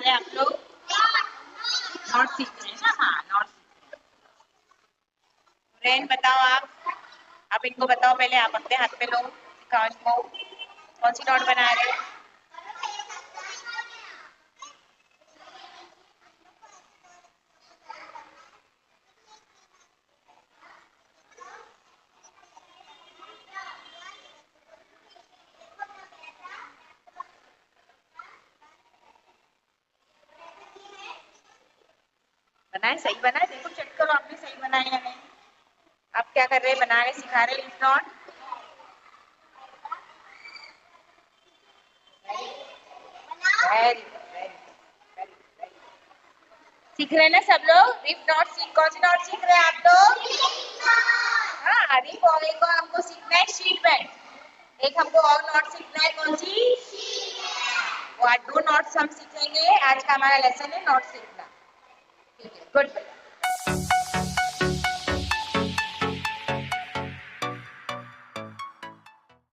रहे हैं आप लोग? नॉट सीख रहे हैं ना? हाँ, नॉट सीख रहे हैं। बताओ आप इनको बताओ पहले, आप अपने हाथ पे लो, दिखाओ इनको कौन सी नॉट बना रहे हैं। बनाए, सही बनाए, देखो चेक करो आपने सही बनाए या नहीं। आप क्या कर रहे हैं, बनाने सिखा रहे हैं नॉट। सीख रहे हैं ना सब लोग? रिफ नॉट सीख, कौन सी नॉट सीख रहे हैं आप लोग? हाँ, रिफ, और एक और हमको सीखना है शीट बेंड। एक हमको और नॉट सीखना है, कौन सी? वो आज 2 नॉट्स हम सीखेंगे। आज का हमारा लेसन है नॉट सीखना। ठीक है, गुड।